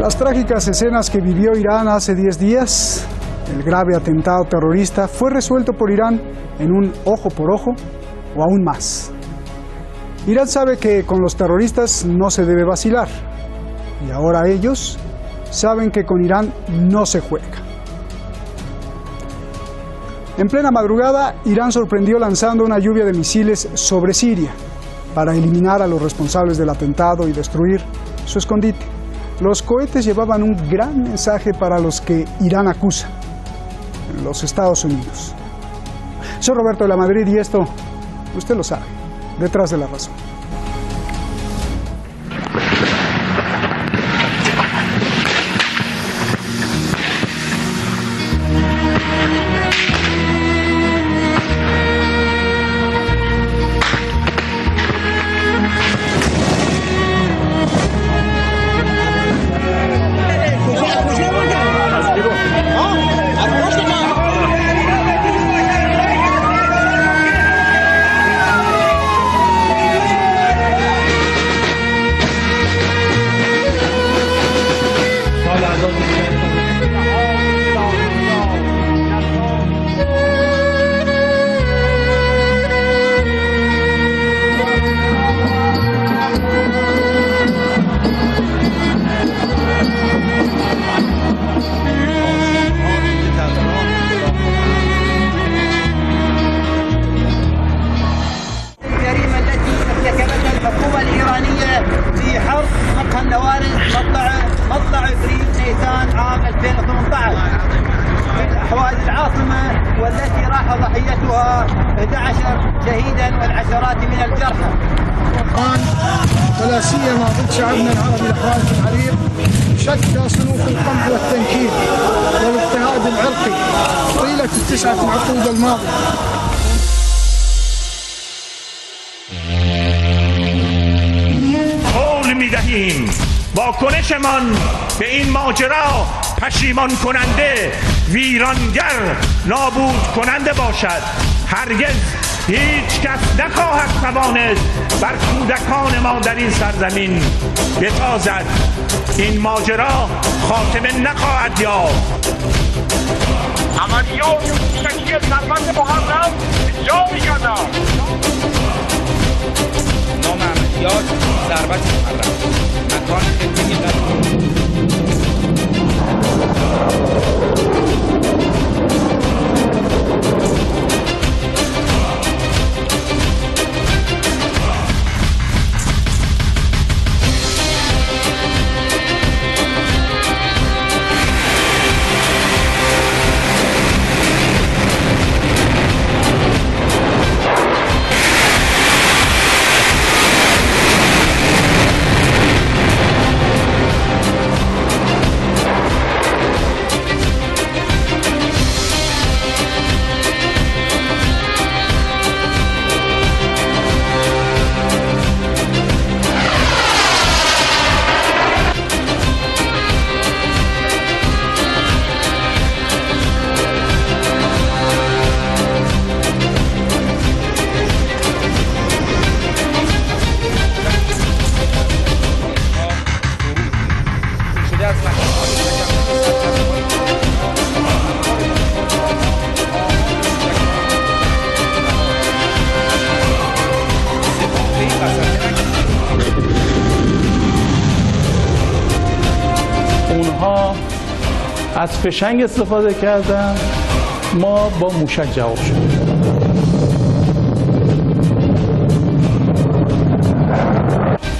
Las trágicas escenas que vivió Irán hace 10 días, el grave atentado terrorista, fue resuelto por Irán en un ojo por ojo o aún más. Irán sabe que con los terroristas no se debe vacilar y ahora ellos saben que con Irán no se juega. En plena madrugada, Irán sorprendió lanzando una lluvia de misiles sobre Siria para eliminar a los responsables del atentado y destruir su escondite. Los cohetes llevaban un gran mensaje para los que Irán acusa, los Estados Unidos. Soy Roberto de la Madrid y esto, usted lo sabe, Detrás de la Razón. والتي راح ضحيتها 11 شهيدا والعشرات من الجرحى. ولا سيما ضد شعبنا العربي الحوادث العريق شتى صنوف القمع والتنكيل والاضطهاد العرقي طيلة ال9 عقود الماضية. قول می‌دهیم واکنشمان به این ماجرا پشیمان کننده، ویرانگر، نابود کننده باشد. هرگز هیچ کس نخواهد توانست بر کودکان ما در این سرزمین بتازد. این ماجرا خاتمه نخواهد یافت. عملیات موشکی ثروت محرم جا می‌گردد. نام عملیات ثروت محرم مکان خطه اونها از فشنگ استفاده کردن، ما با موشک جواب شدیم.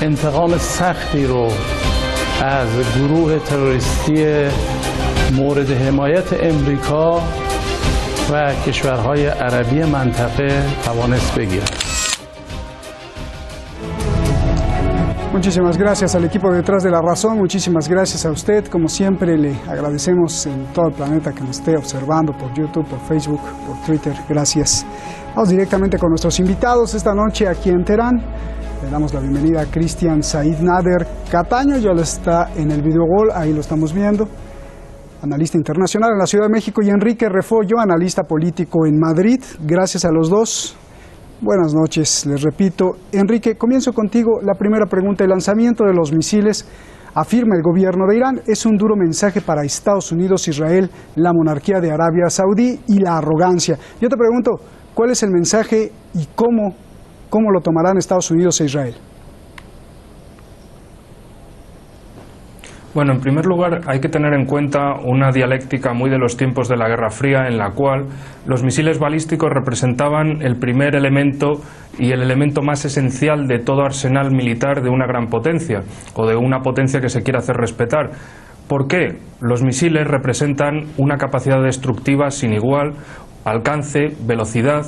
انتقام سختی رو از گروه تروریستی مورد حمایت امریکا و کشورهای عربی منطقه توانست بگیرد. Muchísimas gracias al equipo de Detrás de la Razón, muchísimas gracias a usted. Como siempre, le agradecemos en todo el planeta que nos esté observando por YouTube, por Facebook, por Twitter. Gracias. Vamos directamente con nuestros invitados esta noche aquí en Teherán. Le damos la bienvenida a Cristian Said Nader Cataño, ya lo está en el videogol, ahí lo estamos viendo. Analista internacional en la Ciudad de México, y Enrique Refollo, analista político en Madrid. Gracias a los dos. Buenas noches, les repito. Enrique, comienzo contigo. La primera pregunta, el lanzamiento de los misiles afirma el gobierno de Irán, es un duro mensaje para Estados Unidos, Israel, la monarquía de Arabia Saudí y la arrogancia. Yo te pregunto, ¿cuál es el mensaje y cómo lo tomarán Estados Unidos e Israel? Bueno, en primer lugar hay que tener en cuenta una dialéctica muy de los tiempos de la Guerra Fría, en la cual los misiles balísticos representaban el primer elemento y el elemento más esencial de todo arsenal militar de una gran potencia, o de una potencia que se quiera hacer respetar. ¿Por qué? Los misiles representan una capacidad destructiva sin igual, alcance, velocidad.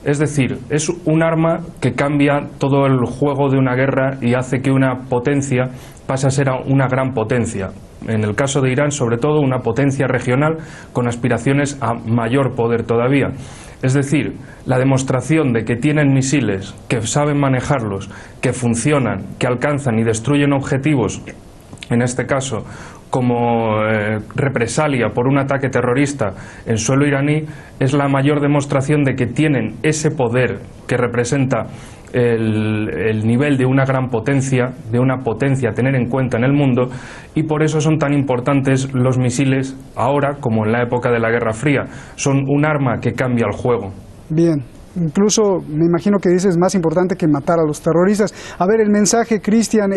Es decir, es un arma que cambia todo el juego de una guerra y hace que una potencia pase a ser una gran potencia. En el caso de Irán, sobre todo, una potencia regional con aspiraciones a mayor poder todavía. Es decir, la demostración de que tienen misiles, que saben manejarlos, que funcionan, que alcanzan y destruyen objetivos, en este caso, como represalia por un ataque terrorista en suelo iraní, es la mayor demostración de que tienen ese poder que representa el nivel de una gran potencia, de una potencia a tener en cuenta en el mundo, y por eso son tan importantes los misiles ahora como en la época de la Guerra Fría. Son un arma que cambia el juego. Bien. Incluso me imagino que dices más importante que matar a los terroristas. A ver, el mensaje, Cristian,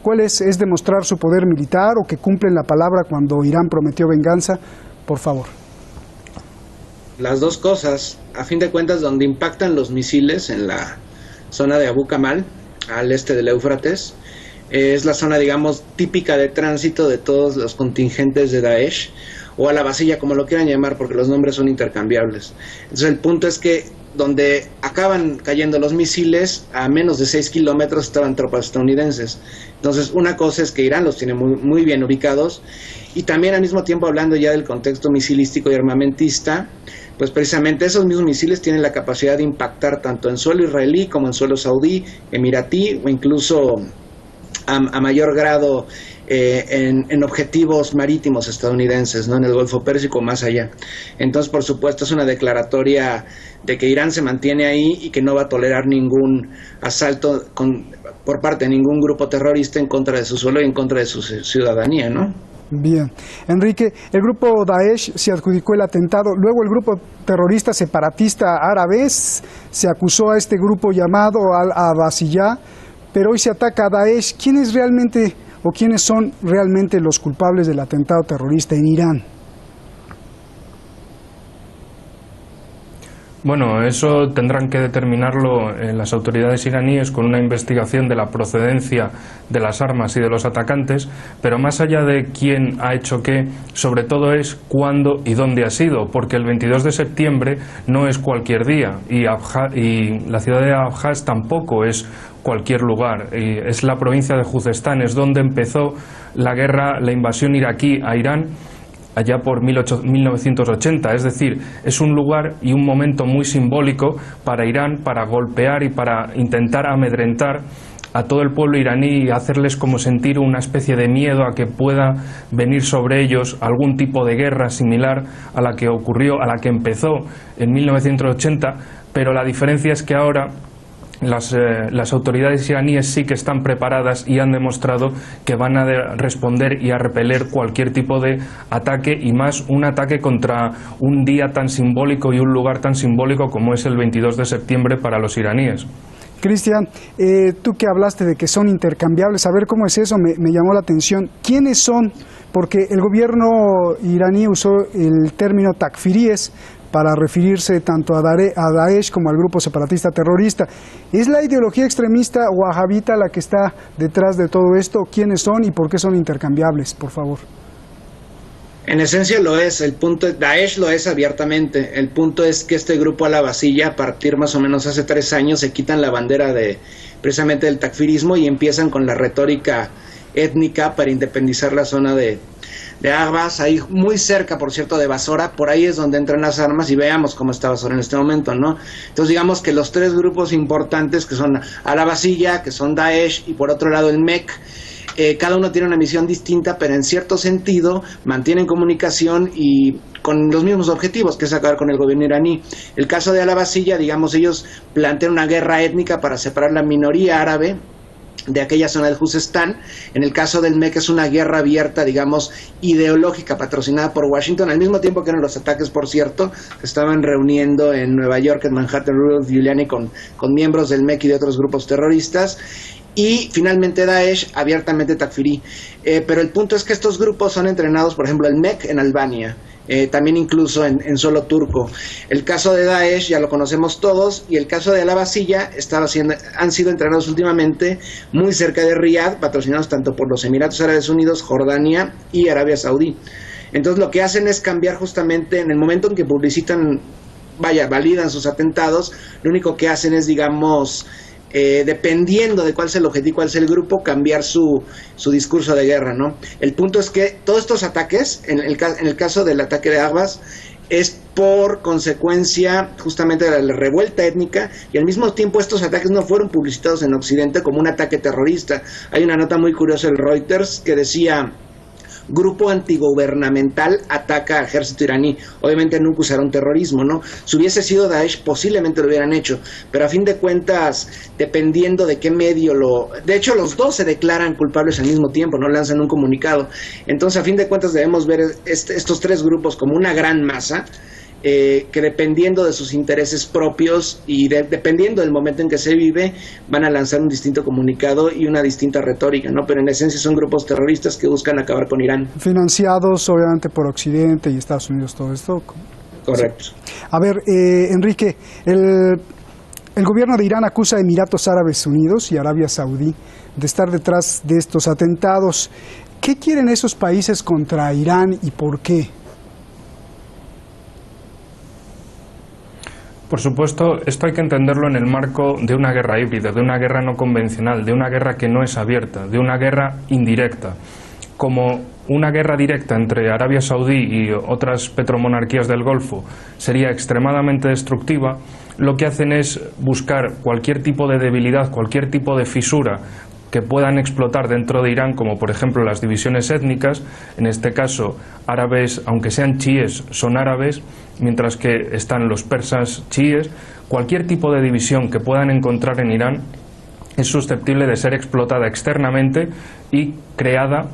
¿cuál es? ¿Es demostrar su poder militar o que cumplen la palabra cuando Irán prometió venganza? Por favor. Las dos cosas. A fin de cuentas, donde impactan los misiles en la zona de Abu Kamal, al este del Éufrates, es la zona, digamos, típica de tránsito de todos los contingentes de Daesh, o a la Basilla, como lo quieran llamar, porque los nombres son intercambiables. Entonces el punto es que donde acaban cayendo los misiles, a menos de 6 kilómetros estaban tropas estadounidenses. Entonces una cosa es que Irán los tiene muy bien ubicados, y también al mismo tiempo, hablando ya del contexto misilístico y armamentista, pues precisamente esos mismos misiles tienen la capacidad de impactar tanto en suelo israelí como en suelo saudí, emiratí, o incluso a mayor grado en objetivos marítimos estadounidenses, ¿no? En el Golfo Pérsico, más allá. Entonces, por supuesto, es una declaratoria de que Irán se mantiene ahí y que no va a tolerar ningún asalto por parte de ningún grupo terrorista en contra de su suelo y en contra de su ciudadanía, ¿no? Bien. Enrique, el grupo Daesh se adjudicó el atentado, luego el grupo terrorista separatista árabes se acusó a este grupo llamado Al-Abasiyah, pero hoy se ataca a Daesh. ¿Quiénes son realmente los culpables del atentado terrorista en Irán? Bueno, eso tendrán que determinarlo las autoridades iraníes con una investigación de la procedencia de las armas y de los atacantes, pero más allá de quién ha hecho qué, sobre todo es cuándo y dónde ha sido, porque el 22 de septiembre no es cualquier día y la ciudad de Abjas tampoco es cualquier lugar, es la provincia de Juzestán, es donde empezó la guerra, la invasión iraquí a Irán, allá por 1980, es decir, es un lugar y un momento muy simbólico para Irán, para golpear y para intentar amedrentar a todo el pueblo iraní y hacerles como sentir una especie de miedo a que pueda venir sobre ellos algún tipo de guerra similar a la que ocurrió, a la que empezó en 1980, pero la diferencia es que ahora las autoridades iraníes sí que están preparadas y han demostrado que van a responder y a repeler cualquier tipo de ataque, y más un ataque contra un día tan simbólico y un lugar tan simbólico como es el 22 de septiembre para los iraníes. Cristian, tú que hablaste de que son intercambiables, a ver cómo es eso, me llamó la atención. ¿Quiénes son? Porque el gobierno iraní usó el término takfiríes para referirse tanto a Daesh como al grupo separatista terrorista. ¿Es la ideología extremista wahabita la que está detrás de todo esto? ¿Quiénes son y por qué son intercambiables? Por favor. En esencia lo es, Daesh lo es abiertamente. El punto es que este grupo Al-Abasiyah, a partir más o menos hace 3 años, se quitan la bandera precisamente del takfirismo y empiezan con la retórica étnica para independizar la zona de Ahvaz, ahí muy cerca, por cierto, de Basora. Por ahí es donde entran las armas y veamos cómo está Basora en este momento, ¿no? Entonces digamos que los 3 grupos importantes, que son Al-Abasiyah, que son Daesh, y por otro lado el MEK, cada uno tiene una misión distinta, pero en cierto sentido mantienen comunicación y con los mismos objetivos, que es acabar con el gobierno iraní. El caso de Al-Abasiyah, digamos, ellos plantean una guerra étnica para separar la minoría árabe de aquella zona del Juzestán. En el caso del MEK es una guerra abierta, digamos, ideológica, patrocinada por Washington, al mismo tiempo que eran los ataques, por cierto, que estaban reuniendo en Nueva York, en Manhattan, Rudolph Giuliani con miembros del MEK y de otros grupos terroristas. Y finalmente Daesh, abiertamente Takfiri. Pero el punto es que estos grupos son entrenados, por ejemplo, el MEK en Albania, también incluso en suelo turco. El caso de Daesh ya lo conocemos todos, y el caso de Al-Abasiyya han sido entrenados últimamente muy cerca de Riyadh, patrocinados tanto por los Emiratos Árabes Unidos, Jordania y Arabia Saudí. Entonces lo que hacen es cambiar justamente en el momento en que publicitan, validan sus atentados, lo único que hacen es, digamos, dependiendo de cuál es el objetivo, cuál es el grupo, cambiar su discurso de guerra, ¿no? El punto es que todos estos ataques, en el caso del ataque de Abbas, es por consecuencia justamente de la revuelta étnica, y al mismo tiempo estos ataques no fueron publicitados en Occidente como un ataque terrorista. Hay una nota muy curiosa del Reuters que decía: grupo antigubernamental ataca al ejército iraní. Obviamente nunca usaron terrorismo, ¿no? Si hubiese sido Daesh, posiblemente lo hubieran hecho, pero a fin de cuentas, dependiendo de qué medio de hecho, los dos se declaran culpables al mismo tiempo, no lanzan un comunicado. Entonces, a fin de cuentas, debemos ver estos tres grupos como una gran masa, que dependiendo de sus intereses propios y dependiendo del momento en que se vive, van a lanzar un distinto comunicado y una distinta retórica, ¿no? Pero en esencia son grupos terroristas que buscan acabar con Irán. Financiados obviamente por Occidente y Estados Unidos, todo esto. Correcto. Sí. A ver, Enrique, el gobierno de Irán acusa a Emiratos Árabes Unidos y Arabia Saudí de estar detrás de estos atentados. ¿Qué quieren esos países contra Irán y por qué? Por supuesto, esto hay que entenderlo en el marco de una guerra híbrida, de una guerra no convencional, de una guerra que no es abierta, de una guerra indirecta. Como una guerra directa entre Arabia Saudí y otras petromonarquías del Golfo sería extremadamente destructiva, lo que hacen es buscar cualquier tipo de debilidad, cualquier tipo de fisura que puedan explotar dentro de Irán, como por ejemplo las divisiones étnicas. En este caso, árabes, aunque sean chiíes, son árabes, mientras que están los persas chiíes. Cualquier tipo de división que puedan encontrar en Irán es susceptible de ser explotada externamente y crear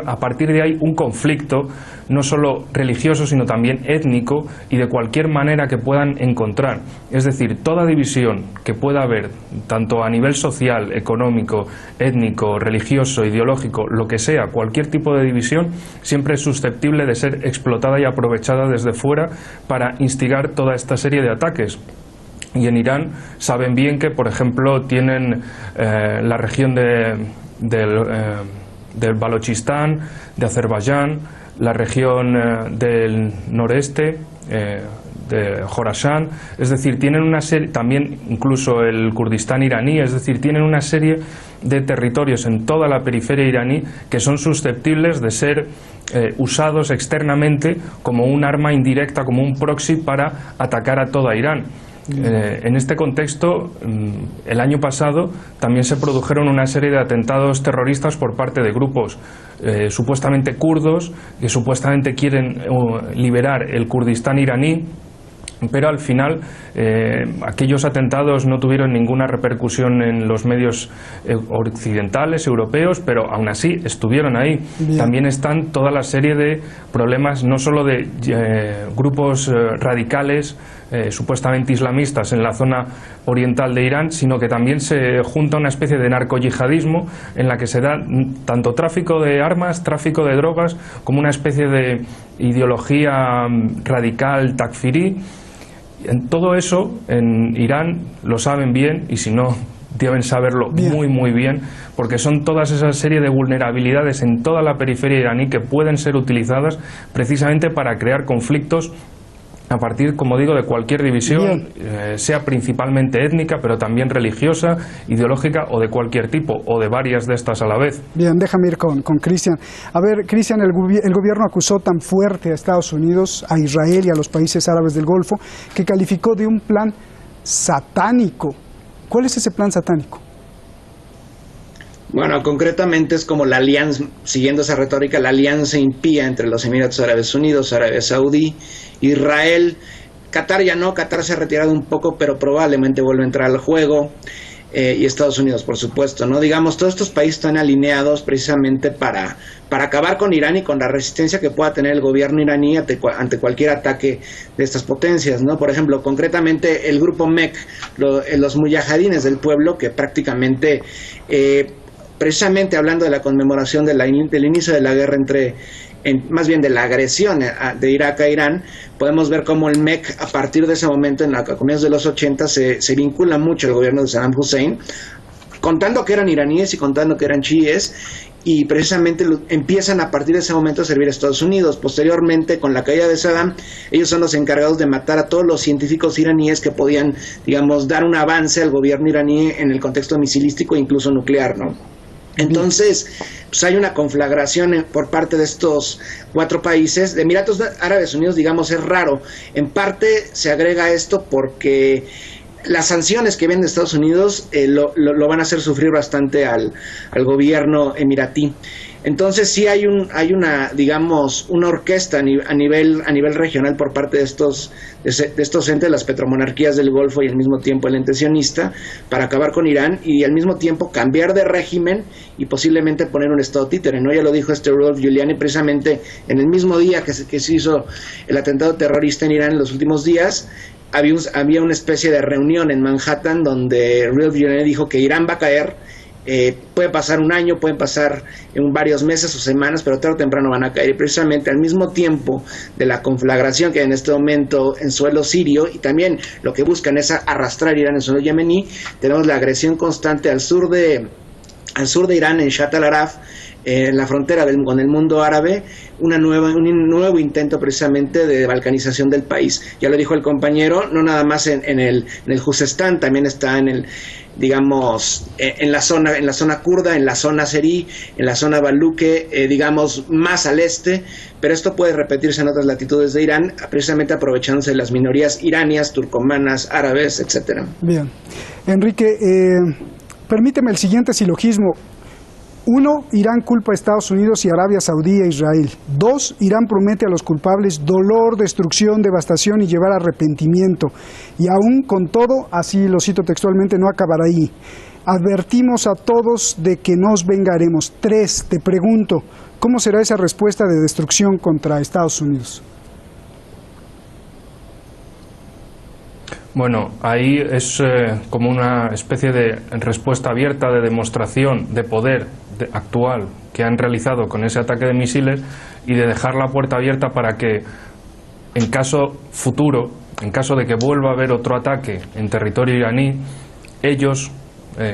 a partir de ahí un conflicto no solo religioso sino también étnico y de cualquier manera que puedan encontrar. Es decir, toda división que pueda haber, tanto a nivel social, económico, étnico, religioso, ideológico, lo que sea, cualquier tipo de división siempre es susceptible de ser explotada y aprovechada desde fuera para instigar toda esta serie de ataques. Y en Irán saben bien que, por ejemplo, tienen la región del Balochistán, de Azerbaiyán, la región del noreste, de Jorasán, es decir, tienen una serie, también incluso el Kurdistán iraní, es decir, tienen una serie de territorios en toda la periferia iraní que son susceptibles de ser usados externamente como un arma indirecta, como un proxy para atacar a toda Irán. En este contexto, el año pasado también se produjeron una serie de atentados terroristas por parte de grupos supuestamente kurdos que supuestamente quieren liberar el Kurdistán iraní, pero al final aquellos atentados no tuvieron ninguna repercusión en los medios occidentales, europeos, pero aún así estuvieron ahí. Bien. También están toda la serie de problemas, no solo de grupos radicales supuestamente islamistas en la zona oriental de Irán, sino que también se junta una especie de narcoyihadismo en la que se da tanto tráfico de armas, tráfico de drogas, como una especie de ideología radical takfirí. En todo eso, en Irán lo saben bien, y si no, deben saberlo muy bien, porque son todas esa serie de vulnerabilidades en toda la periferia iraní que pueden ser utilizadas precisamente para crear conflictos a partir, como digo, de cualquier división, sea principalmente étnica, pero también religiosa, ideológica o de cualquier tipo, o de varias de estas a la vez. Bien, déjame ir con Cristian. A ver, Cristian, el gobierno acusó tan fuerte a Estados Unidos, a Israel y a los países árabes del Golfo, que calificó de un plan satánico. ¿Cuál es ese plan satánico? Bueno, concretamente es como la alianza, siguiendo esa retórica, la alianza impía entre los Emiratos Árabes Unidos, Arabia Saudí, Israel. Qatar ya no, Qatar se ha retirado un poco, pero probablemente vuelve a entrar al juego. y Estados Unidos, por supuesto, ¿no? Digamos, todos estos países están alineados precisamente para acabar con Irán y con la resistencia que pueda tener el gobierno iraní ante cualquier ataque de estas potencias, ¿no? Por ejemplo, concretamente el grupo MEK, los mujahidines del pueblo, que prácticamente, precisamente hablando de la conmemoración del inicio de la guerra más bien de la agresión de Irak a Irán, podemos ver cómo el MEK a partir de ese momento, a comienzos de los 80, se vincula mucho al gobierno de Saddam Hussein, contando que eran iraníes y contando que eran chiíes, y precisamente empiezan a partir de ese momento a servir a Estados Unidos. Posteriormente, con la caída de Saddam, ellos son los encargados de matar a todos los científicos iraníes que podían, digamos, dar un avance al gobierno iraní en el contexto misilístico e incluso nuclear, ¿no? Entonces, pues hay una conflagración por parte de estos 4 países. De Emiratos Árabes Unidos, digamos, es raro. En parte se agrega esto porque las sanciones que vienen de Estados Unidos lo van a hacer sufrir bastante al gobierno emiratí. Entonces sí hay una, digamos, una orquesta a nivel regional por parte de estos entes, las petromonarquías del Golfo y al mismo tiempo el ente sionista, para acabar con Irán y al mismo tiempo cambiar de régimen y posiblemente poner un estado títere, ¿no? Ya lo dijo Rudolph Giuliani precisamente en el mismo día que se hizo el atentado terrorista en Irán en los últimos días. Había una especie de reunión en Manhattan donde Rudolph Giuliani dijo que Irán va a caer. Puede pasar un año, pueden pasar en varios meses o semanas, pero tarde o temprano van a caer. Y precisamente al mismo tiempo de la conflagración que hay en este momento en suelo sirio, y también lo que buscan es arrastrar Irán en suelo yemení, tenemos la agresión constante al sur de Irán, en Shatt al-Araf, en la frontera con el mundo árabe, un nuevo intento precisamente de balcanización del país. Ya lo dijo el compañero, no nada más en el Juzestán, también está digamos, en la zona kurda, en la zona azerí, en la zona baluque, digamos, más al este, pero esto puede repetirse en otras latitudes de Irán, precisamente aprovechándose de las minorías iranias, turcomanas, árabes, etcétera. Bien. Enrique, permíteme el siguiente silogismo. 1. Irán culpa a Estados Unidos y Arabia Saudí e Israel. 2. Irán promete a los culpables dolor, destrucción, devastación y llevar arrepentimiento. Y aún con todo, así lo cito textualmente, no acabará ahí. Advertimos a todos de que nos vengaremos. 3. Te pregunto, ¿cómo será esa respuesta de destrucción contra Estados Unidos? Bueno, ahí es como una especie de respuesta abierta, de demostración de poder actual que han realizado con ese ataque de misiles y de dejar la puerta abierta para que en caso futuro, en caso de que vuelva a haber otro ataque en territorio iraní, ellos,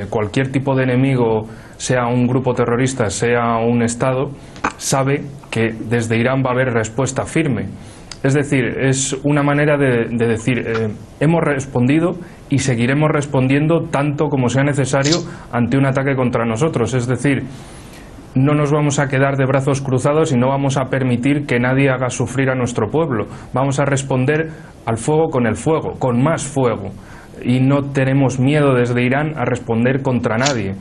cualquier tipo de enemigo, sea un grupo terrorista, sea un Estado, sabe que desde Irán va a haber respuesta firme. Es decir, es una manera de decir, hemos respondido y seguiremos respondiendo tanto como sea necesario ante un ataque contra nosotros. Es decir, no nos vamos a quedar de brazos cruzados y no vamos a permitir que nadie haga sufrir a nuestro pueblo. Vamos a responder al fuego con el fuego, con más fuego. Y no tenemos miedo desde Irán a responder contra nadie.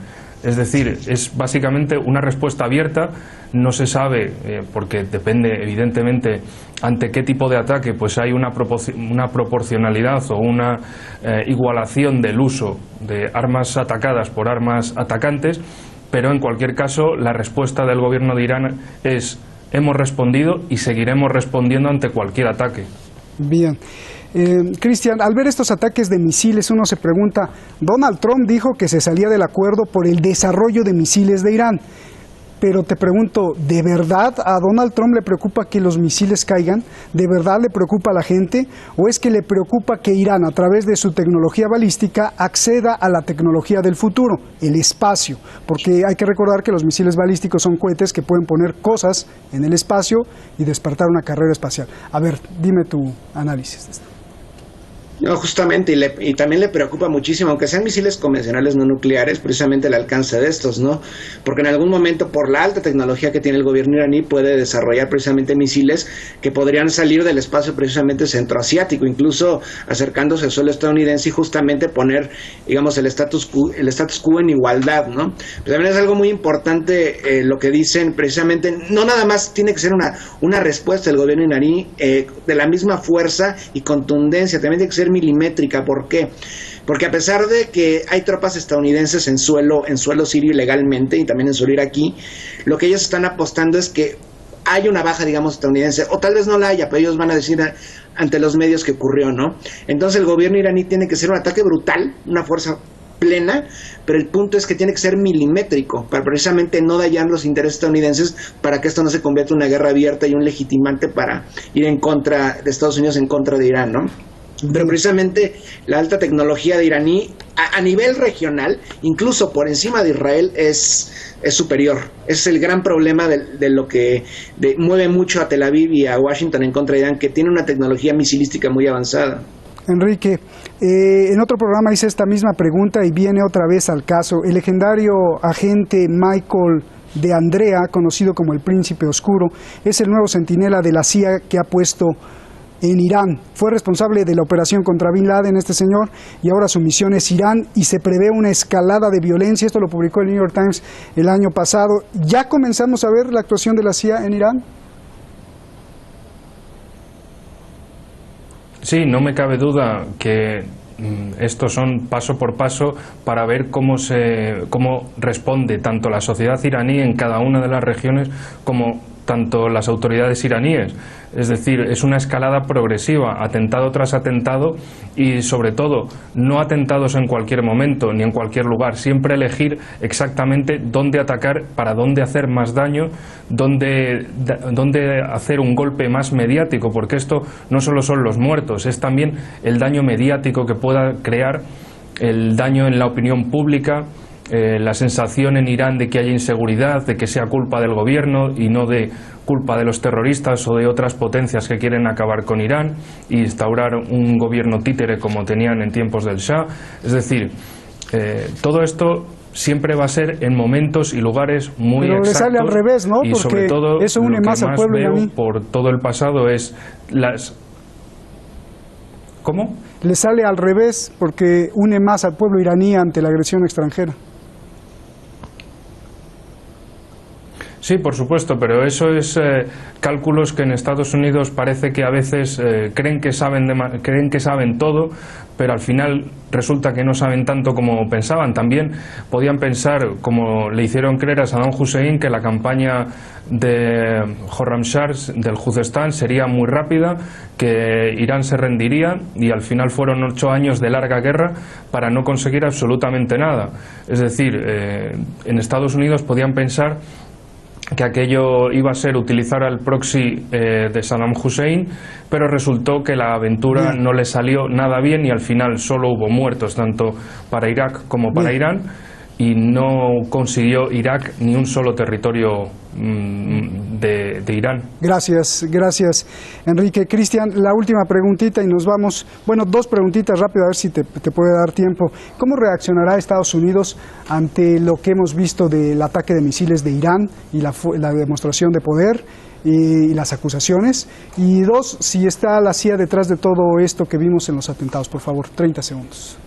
Es decir, es básicamente una respuesta abierta. No se sabe, porque depende evidentemente ante qué tipo de ataque, pues hay una proporcionalidad o una igualación del uso de armas atacadas por armas atacantes, pero en cualquier caso la respuesta del gobierno de Irán es: hemos respondido y seguiremos respondiendo ante cualquier ataque. Bien. Cristian, al ver estos ataques de misiles, uno se pregunta, Donald Trump dijo que se salía del acuerdo por el desarrollo de misiles de Irán, pero te pregunto, ¿de verdad a Donald Trump le preocupa que los misiles caigan? ¿De verdad le preocupa a la gente? ¿O es que le preocupa que Irán, a través de su tecnología balística, acceda a la tecnología del futuro, el espacio? Porque hay que recordar que los misiles balísticos son cohetes que pueden poner cosas en el espacio y despertar una carrera espacial. A ver, dime tu análisis de esto. No, justamente, y también le preocupa muchísimo, aunque sean misiles convencionales no nucleares, precisamente el alcance de estos, ¿no? Porque en algún momento, por la alta tecnología que tiene el gobierno iraní, puede desarrollar precisamente misiles que podrían salir del espacio precisamente centroasiático, incluso acercándose al suelo estadounidense y justamente poner, digamos, el status quo en igualdad, ¿no? Pero también es algo muy importante lo que dicen precisamente, no nada más tiene que ser una respuesta del gobierno iraní de la misma fuerza y contundencia, también tiene que ser milimétrica. ¿Por qué? porque a pesar de que hay tropas estadounidenses en suelo sirio ilegalmente y también en suelo iraquí, lo que ellos están apostando es que hay una baja, digamos, estadounidense, o tal vez no la haya, pero ellos van a decir ante los medios que ocurrió, ¿no? Entonces el gobierno iraní tiene que ser un ataque brutal, una fuerza plena, pero el punto es que tiene que ser milimétrico para precisamente no dañar los intereses estadounidenses, para que esto no se convierta en una guerra abierta y un legitimante para ir en contra de Estados Unidos, en contra de Irán, ¿no? Pero precisamente la alta tecnología de iraní a nivel regional, incluso por encima de Israel, es superior. Ese es el gran problema de lo que mueve mucho a Tel Aviv y a Washington en contra de Irán, que tiene una tecnología misilística muy avanzada. Enrique, en otro programa hice esta misma pregunta y viene otra vez al caso. El legendario agente Michael de Andrea, conocido como el Príncipe Oscuro, es el nuevo centinela de la CIA que ha puesto en Irán. Fue responsable de la operación contra Bin Laden, este señor, y ahora su misión es Irán y se prevé una escalada de violencia. Esto lo publicó el New York Times el año pasado. ¿Ya comenzamos a ver la actuación de la CIA en Irán? Sí, no me cabe duda que estos son paso por paso para ver cómo responde tanto la sociedad iraní en cada una de las regiones como tanto las autoridades iraníes. Es decir, es una escalada progresiva, atentado tras atentado, y sobre todo no atentados en cualquier momento ni en cualquier lugar, siempre elegir exactamente dónde atacar, para dónde hacer más daño, dónde hacer un golpe más mediático, porque esto no solo son los muertos, es también el daño mediático que pueda crear, el daño en la opinión pública, la sensación en Irán de que haya inseguridad, de que sea culpa del gobierno y no de culpa de los terroristas o de otras potencias que quieren acabar con Irán e instaurar un gobierno títere como tenían en tiempos del Shah. Es decir, todo esto siempre va a ser en momentos y lugares muy exactos. Pero le sale al revés, ¿no? Y porque sobre todo eso une lo que más al pueblo veo iraní. por todo el pasado es las... ¿Cómo? Le sale al revés porque une más al pueblo iraní ante la agresión extranjera. Sí, por supuesto, pero eso es cálculos que en Estados Unidos parece que a veces creen que saben todo, pero al final resulta que no saben tanto como pensaban. También podían pensar, como le hicieron creer a Saddam Hussein, que la campaña de Khorramshahr del Juzestán sería muy rápida, que Irán se rendiría, y al final fueron 8 años de larga guerra para no conseguir absolutamente nada. Es decir, en Estados Unidos podían pensar que aquello iba a ser utilizar al proxy de Saddam Hussein, pero resultó que la aventura no le salió nada bien y al final solo hubo muertos, tanto para Irak como para Irán, y no consiguió Irak ni un solo territorio de Irán. Gracias, Enrique. Cristian, la última preguntita y nos vamos. Bueno, 2 preguntitas rápido, a ver si te puede dar tiempo. ¿Cómo reaccionará Estados Unidos ante lo que hemos visto del ataque de misiles de Irán y la demostración de poder y las acusaciones? Y 2, si está la CIA detrás de todo esto que vimos en los atentados. Por favor, 30 segundos.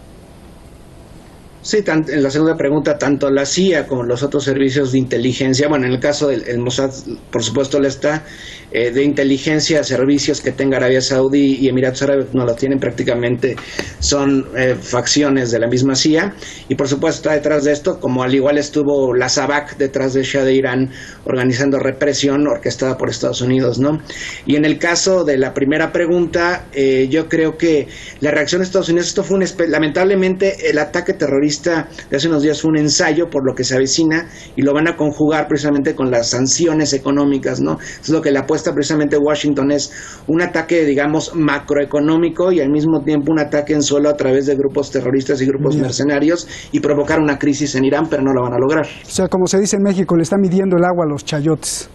Sí, en la segunda pregunta, tanto la CIA como los otros servicios de inteligencia, bueno, en el caso del Mossad, por supuesto, le está de inteligencia, servicios que tenga Arabia Saudí y Emiratos Árabes, no los tienen prácticamente, son facciones de la misma CIA, y por supuesto está detrás de esto, como al igual estuvo la SAVAK detrás del Shah de Irán, organizando represión orquestada por Estados Unidos, ¿no? Y en el caso de la primera pregunta, yo creo que la reacción de Estados Unidos, esto fue lamentablemente el ataque terrorista de hace unos días fue un ensayo por lo que se avecina, y lo van a conjugar precisamente con las sanciones económicas, ¿no? Es lo que le apuesta precisamente Washington, es un ataque, digamos, macroeconómico y al mismo tiempo un ataque en suelo a través de grupos terroristas y grupos mercenarios, y provocar una crisis en Irán, pero no lo van a lograr. O sea, como se dice en México, le está midiendo el agua a los chayotes.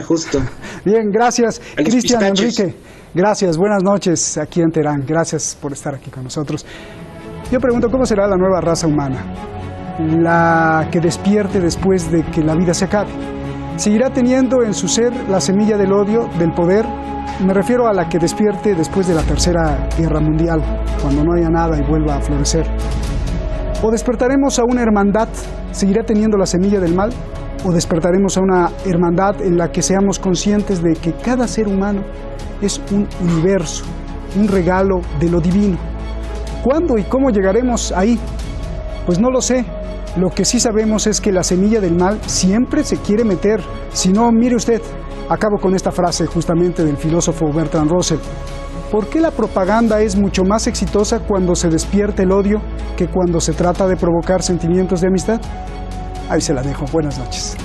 Justo. Bien, gracias, Cristian, Enrique. Gracias, buenas noches aquí en Teherán. Gracias por estar aquí con nosotros. Yo pregunto, ¿cómo será la nueva raza humana? La que despierte después de que la vida se acabe. ¿Seguirá teniendo en su ser la semilla del odio, del poder? Me refiero a la que despierte después de la Tercera Guerra Mundial, cuando no haya nada y vuelva a florecer. ¿O despertaremos a una hermandad? ¿Seguirá teniendo la semilla del mal? ¿O despertaremos a una hermandad en la que seamos conscientes de que cada ser humano es un universo, un regalo de lo divino? ¿Cuándo y cómo llegaremos ahí? Pues no lo sé. Lo que sí sabemos es que la semilla del mal siempre se quiere meter. Si no, mire usted, acabo con esta frase justamente del filósofo Bertrand Russell. ¿Por qué la propaganda es mucho más exitosa cuando se despierta el odio que cuando se trata de provocar sentimientos de amistad? Ahí se la dejo. Buenas noches.